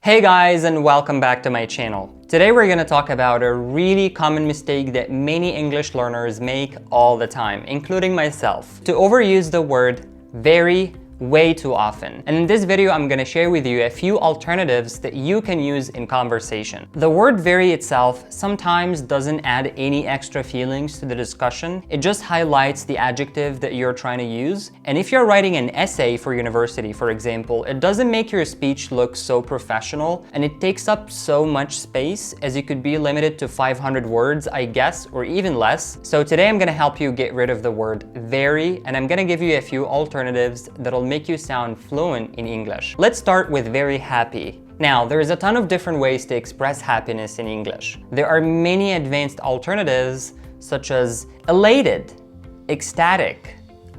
Hey guys, and welcome back to my channel. Today we're going to talk about a really common mistake that many English learners make all the time, including myself. To overuse the word very way too often. And in this video, I'm going to share with you a few alternatives that you can use in conversation. The word very itself sometimes doesn't add any extra feelings to the discussion. It just highlights the adjective that you're trying to use. And if you're writing an essay for university, for example, it doesn't make your speech look so professional, and it takes up so much space, as you could be limited to 500 words, I guess, or even less. So today I'm going to help you get rid of the word very, and I'm going to give you a few alternatives that'll make you sound fluent in English. Let's start with very happy. Now, there's a ton of different ways to express happiness in English. There are many advanced alternatives such as elated, ecstatic,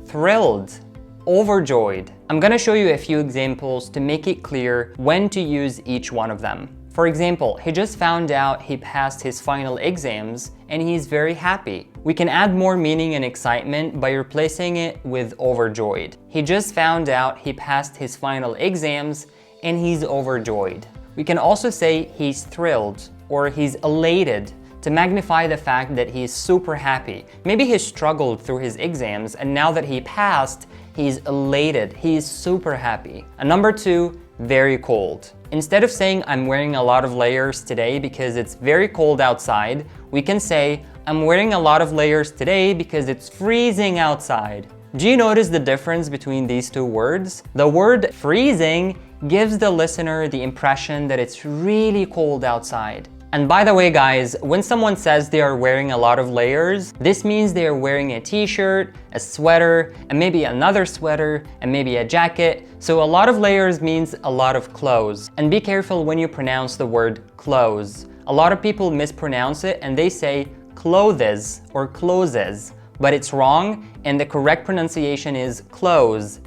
thrilled, overjoyed. I'm gonna show you a few examples to make it clear when to use each one of them. For example, he just found out he passed his final exams and he's very happy. We can add more meaning and excitement by replacing it with overjoyed. He just found out he passed his final exams and he's overjoyed. We can also say he's thrilled or he's elated to magnify the fact that he's super happy. Maybe he struggled through his exams and now that he passed, he's elated, he's super happy. And number two, very cold. Instead of saying I'm wearing a lot of layers today because it's very cold outside, we can say I'm wearing a lot of layers today because it's freezing outside. Do you notice the difference between these two words? The word freezing gives the listener the impression that it's really cold outside. And by the way guys, when someone says they are wearing a lot of layers, this means they are wearing a t-shirt, a sweater, and maybe another sweater, and maybe a jacket. So a lot of layers means a lot of clothes. And be careful when you pronounce the word clothes. A lot of people mispronounce it and they say clothes or closes, but it's wrong and the correct pronunciation is clothes.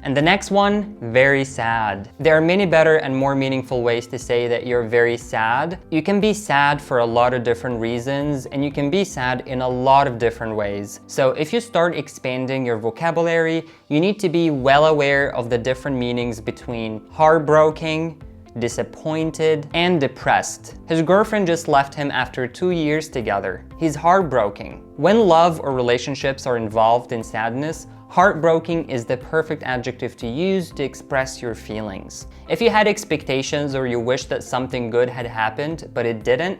And the next one, very sad. There are many better and more meaningful ways to say that you're very sad. You can be sad for a lot of different reasons, and you can be sad in a lot of different ways. So if you start expanding your vocabulary, you need to be well aware of the different meanings between heartbroken, disappointed, and depressed. His girlfriend just left him after 2 years together. He's heartbroken. When love or relationships are involved in sadness, heartbroken is the perfect adjective to use to express your feelings. If you had expectations or you wish that something good had happened, but it didn't,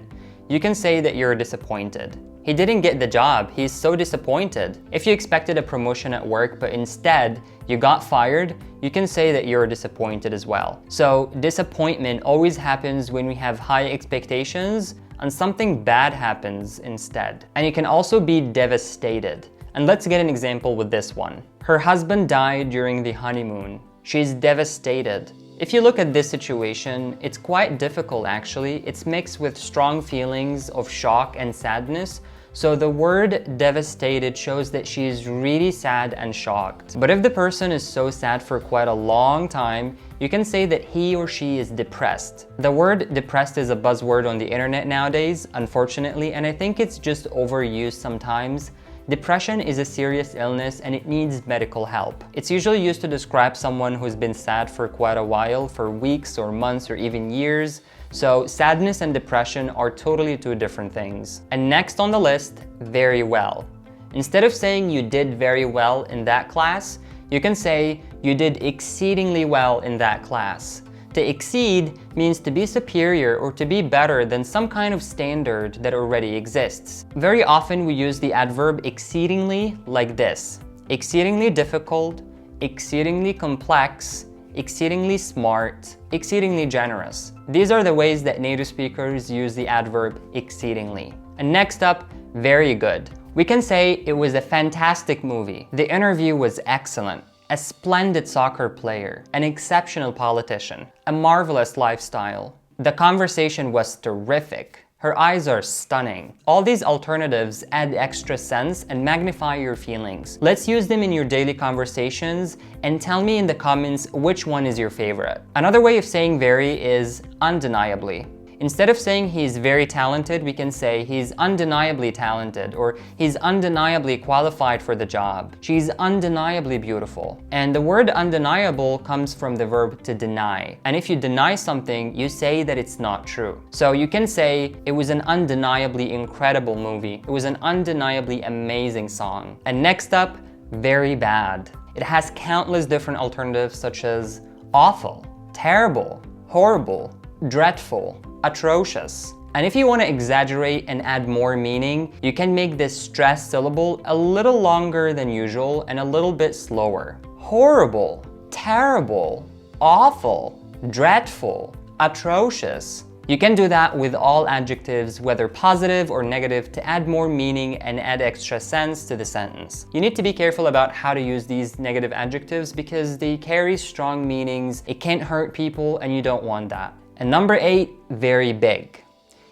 you can say that you're disappointed. He didn't get the job, he's so disappointed. If you expected a promotion at work, but instead you got fired, you can say that you're disappointed as well. So disappointment always happens when we have high expectations and something bad happens instead. And you can also be devastated. And let's get an example with this one. Her husband died during the honeymoon. She's devastated. If you look at this situation, it's quite difficult actually. It's mixed with strong feelings of shock and sadness. So the word devastated shows that she is really sad and shocked. But if the person is so sad for quite a long time, you can say that he or she is depressed. The word depressed is a buzzword on the internet nowadays, unfortunately, and I think it's just overused sometimes. Depression is a serious illness and it needs medical help. It's usually used to describe someone who's been sad for quite a while, for weeks or months or even years. So sadness and depression are totally two different things. And next on the list, very well. Instead of saying you did very well in that class, you can say you did exceedingly well in that class. To exceed means to be superior or to be better than some kind of standard that already exists. Very often we use the adverb exceedingly like this: exceedingly difficult, exceedingly complex, exceedingly smart, exceedingly generous. These are the ways that native speakers use the adverb exceedingly. And next up, very good. We can say it was a fantastic movie. The interview was excellent. A splendid soccer player, an exceptional politician, a marvelous lifestyle. The conversation was terrific. Her eyes are stunning. All these alternatives add extra sense and magnify your feelings. Let's use them in your daily conversations and tell me in the comments which one is your favorite. Another way of saying very is undeniably. Instead of saying he's very talented, we can say he's undeniably talented, or he's undeniably qualified for the job. She's undeniably beautiful. And the word undeniable comes from the verb to deny. And if you deny something, you say that it's not true. So you can say it was an undeniably incredible movie. It was an undeniably amazing song. And next up, very bad. It has countless different alternatives such as awful, terrible, horrible, dreadful, atrocious. And if you want to exaggerate and add more meaning, you can make this stressed syllable a little longer than usual and a little bit slower. Horrible, terrible, awful, dreadful, atrocious. You can do that with all adjectives, whether positive or negative, to add more meaning and add extra sense to the sentence. You need to be careful about how to use these negative adjectives because they carry strong meanings, it can't hurt people, and you don't want that. And number 8, very big.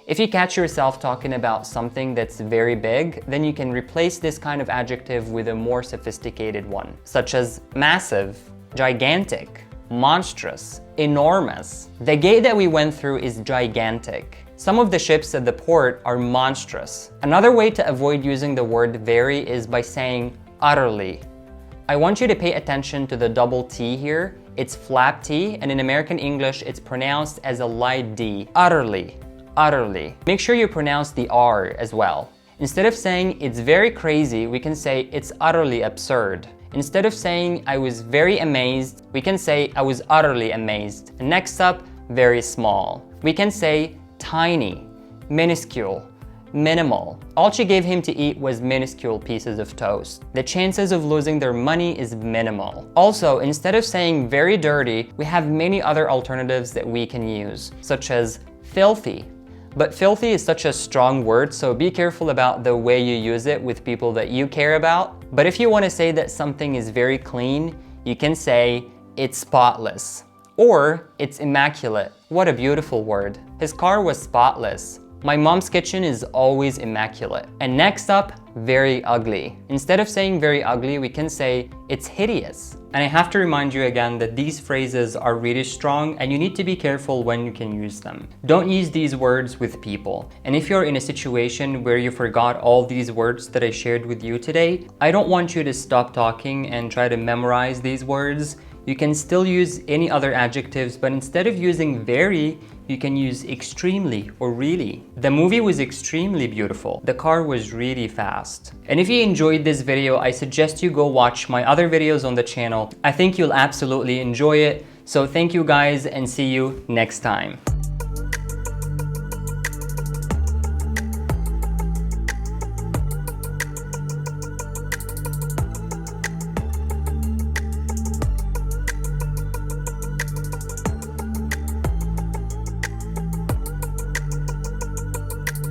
If you catch yourself talking about something that's very big, then you can replace this kind of adjective with a more sophisticated one, such as massive, gigantic, monstrous, enormous. The gate that we went through is gigantic. Some of the ships at the port are monstrous. Another way to avoid using the word very is by saying utterly. I want you to pay attention to the double T here. It's flap T, and in American English, it's pronounced as a light D. Utterly, utterly. Make sure you pronounce the R as well. Instead of saying it's very crazy, we can say it's utterly absurd. Instead of saying I was very amazed, we can say I was utterly amazed. And next up, very small. We can say tiny, minuscule, minimal. All she gave him to eat was minuscule pieces of toast. The chances of losing their money is minimal. Also, instead of saying very dirty, we have many other alternatives that we can use, such as filthy. But filthy is such a strong word, so be careful about the way you use it with people that you care about. But if you want to say that something is very clean, you can say it's spotless or it's immaculate. What a beautiful word. His car was spotless. My mom's kitchen is always immaculate. And next up, very ugly. Instead of saying very ugly, we can say it's hideous. And I have to remind you again that these phrases are really strong and you need to be careful when you can use them. Don't use these words with people. And if you're in a situation where you forgot all these words that I shared with you today, I don't want you to stop talking and try to memorize these words. You can still use any other adjectives, but instead of using very, you can use extremely or really. The movie was extremely beautiful. The car was really fast. And if you enjoyed this video, I suggest you go watch my other videos on the channel. I think you'll absolutely enjoy it. So thank you guys and see you next time.